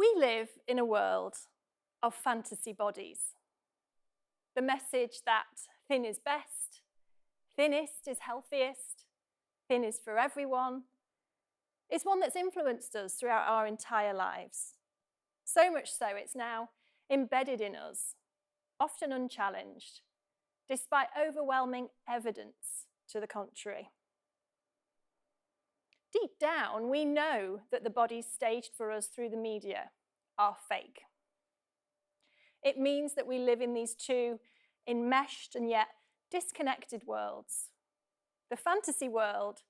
We live in a world of fantasy bodies. The message that thin is best, thinnest is healthiest, thin is for everyone, is one that's influenced us throughout our entire lives. So much so it's now embedded in us, often unchallenged, despite overwhelming evidence to the contrary. Deep down, we know that the bodies staged for us through the media are fake. It means that we live in these two enmeshed and yet disconnected worlds. The fantasy world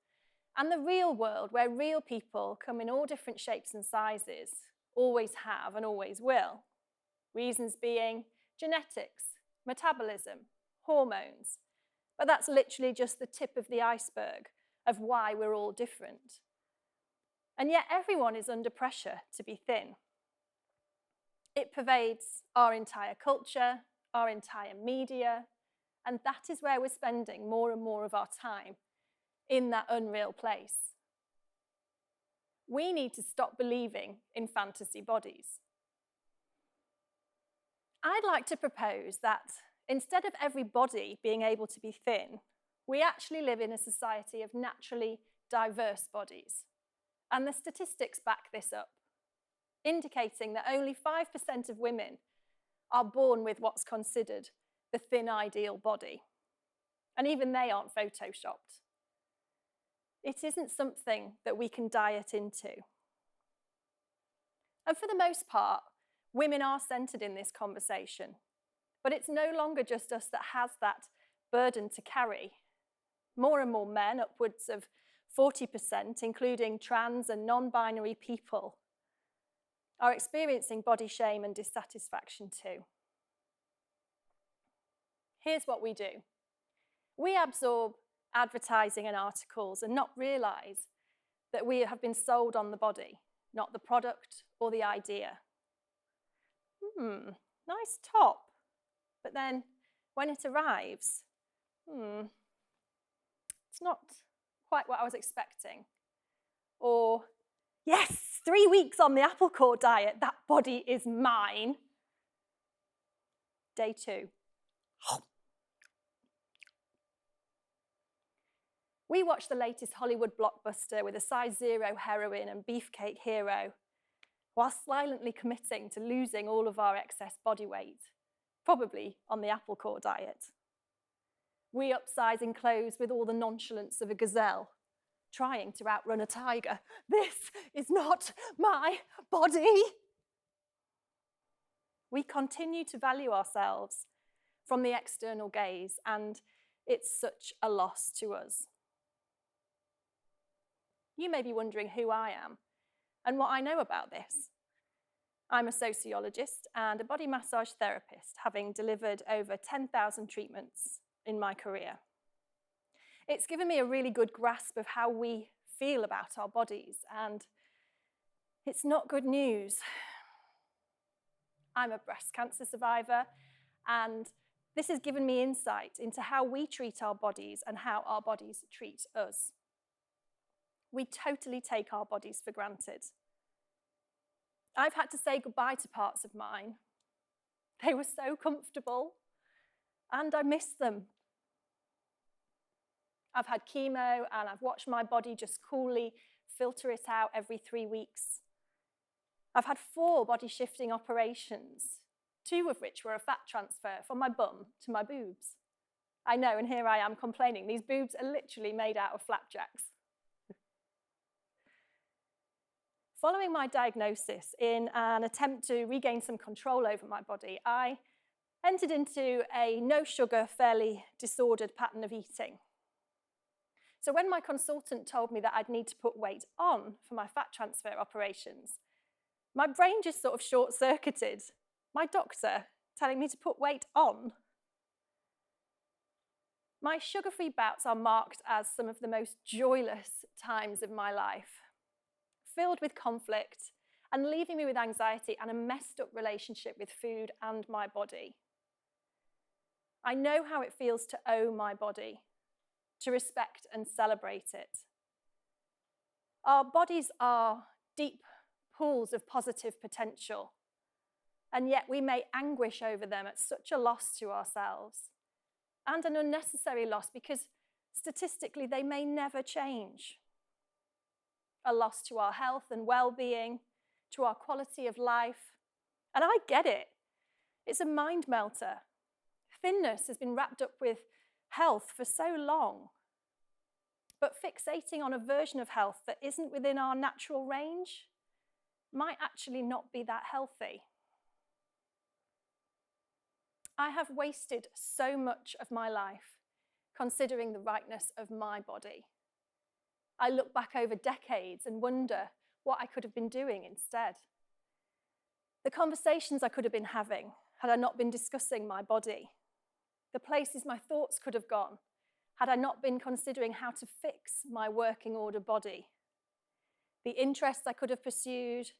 and the real world, where real people come in all different shapes and sizes, always have and always will. Reasons being genetics, metabolism, hormones. But that's literally just the tip of the iceberg of why we're all different. And yet everyone is under pressure to be thin. It pervades our entire culture, our entire media, and that is where we're spending more and more of our time, in that unreal place. We need to stop believing in fantasy bodies. I'd like to propose that instead of every body being able to be thin, we actually live in a society of naturally diverse bodies. And the statistics back this up, indicating that only 5% of women are born with what's considered the thin ideal body. And even they aren't photoshopped. It isn't something that we can diet into. And for the most part, women are centered in this conversation. But it's no longer just us that has that burden to carry. More and more men, upwards of 40%, including trans and non-binary people, are experiencing body shame and dissatisfaction too. Here's what we do. We absorb advertising and articles and not realize that we have been sold on the body, not the product or the idea. Nice top. But then when it arrives, it's not quite what I was expecting. Or, yes, 3 weeks on the apple core diet, that body is mine. Day 2. We watch the latest Hollywood blockbuster with a size 0 heroine and beefcake hero, while silently committing to losing all of our excess body weight, probably on the apple core diet. We upsize in clothes with all the nonchalance of a gazelle, trying to outrun a tiger. This is not my body. We continue to value ourselves from the external gaze, and it's such a loss to us. You may be wondering who I am and what I know about this. I'm a sociologist and a body massage therapist, having delivered over 10,000 treatments in my career. It's given me a really good grasp of how we feel about our bodies, and it's not good news. I'm a breast cancer survivor, and this has given me insight into how we treat our bodies and how our bodies treat us. We totally take our bodies for granted. I've had to say goodbye to parts of mine. They were so comfortable, and I miss them. I've had chemo, and I've watched my body just coolly filter it out every 3 weeks. I've had 4 body shifting operations, 2 of which were a fat transfer from my bum to my boobs. I know, and here I am complaining. These boobs are literally made out of flapjacks. Following my diagnosis, in an attempt to regain some control over my body, I entered into a no-sugar, fairly disordered pattern of eating. So when my consultant told me that I'd need to put weight on for my fat transfer operations, my brain just sort of short-circuited. My doctor telling me to put weight on. My sugar-free bouts are marked as some of the most joyless times of my life, filled with conflict and leaving me with anxiety and a messed up relationship with food and my body. I know how it feels to own my body, to respect and celebrate it. Our bodies are deep pools of positive potential. And yet we may anguish over them at such a loss to ourselves, and an unnecessary loss because statistically they may never change. A loss to our health and well-being, to our quality of life. And I get it. It's a mind melter. Thinness has been wrapped up with health for so long. But fixating on a version of health that isn't within our natural range might actually not be that healthy. I have wasted so much of my life considering the rightness of my body. I look back over decades and wonder what I could have been doing instead. The conversations I could have been having had I not been discussing my body. The places my thoughts could have gone had I not been considering how to fix my working order body. The interests I could have pursued,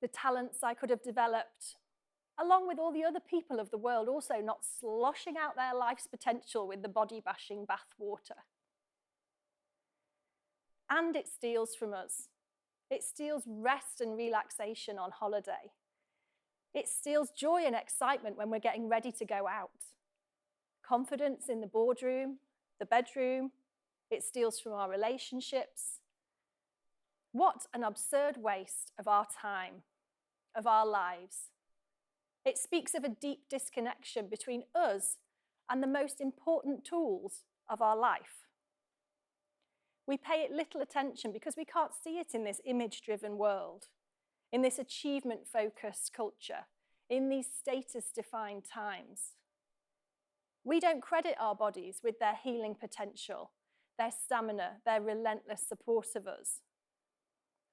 the talents I could have developed, along with all the other people of the world also not sloshing out their life's potential with the body-bashing bathwater. And it steals from us. It steals rest and relaxation on holiday. It steals joy and excitement when we're getting ready to go out. Confidence in the boardroom, the bedroom. It steals from our relationships. What an absurd waste of our time, of our lives. It speaks of a deep disconnection between us and the most important tools of our life. We pay it little attention because we can't see it in this image-driven world, in this achievement-focused culture, in these status-defined times. We don't credit our bodies with their healing potential, their stamina, their relentless support of us.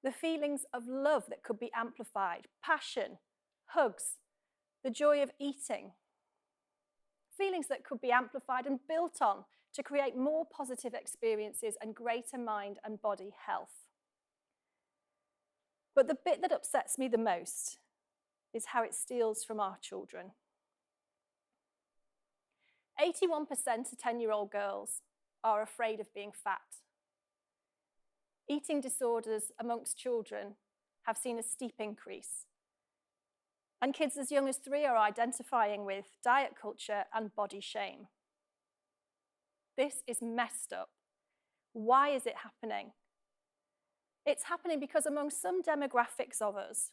The feelings of love that could be amplified, passion, hugs, the joy of eating. Feelings that could be amplified and built on to create more positive experiences and greater mind and body health. But the bit that upsets me the most is how it steals from our children. 81% of 10-year-old girls are afraid of being fat. Eating disorders amongst children have seen a steep increase. And kids as young as 3 are identifying with diet culture and body shame. This is messed up. Why is it happening? It's happening because among some demographics of us,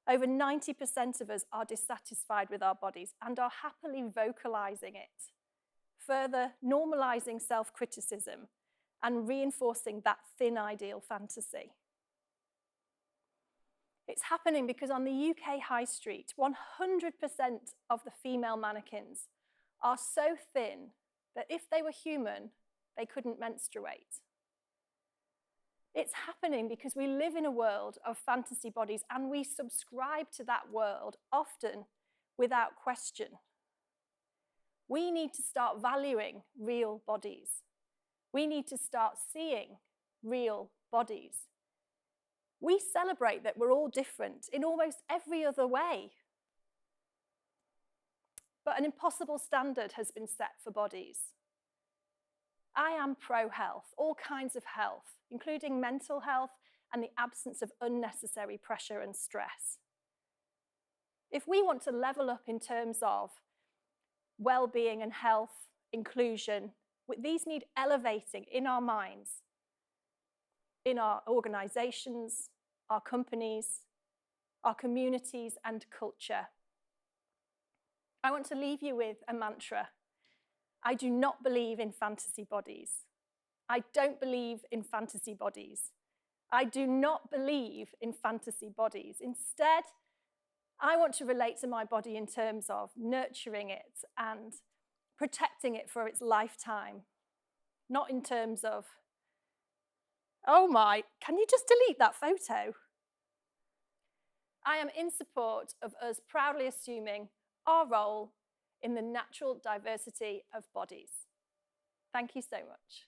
over 90% of us are dissatisfied with our bodies and are happily vocalizing it, further normalizing self-criticism and reinforcing that thin ideal fantasy. It's happening because on the UK high street, 100% of the female mannequins are so thin that if they were human, they couldn't menstruate. It's happening because we live in a world of fantasy bodies and we subscribe to that world, often without question. We need to start valuing real bodies. We need to start seeing real bodies. We celebrate that we're all different in almost every other way. But an impossible standard has been set for bodies. I am pro-health, all kinds of health, including mental health and the absence of unnecessary pressure and stress. If we want to level up in terms of well-being and health, inclusion, these need elevating in our minds, in our organizations, our companies, our communities, and culture. I want to leave you with a mantra. I do not believe in fantasy bodies. I don't believe in fantasy bodies. I do not believe in fantasy bodies. Instead, I want to relate to my body in terms of nurturing it and protecting it for its lifetime, not in terms of, oh my, can you just delete that photo? I am in support of us proudly assuming our role in the natural diversity of bodies. Thank you so much.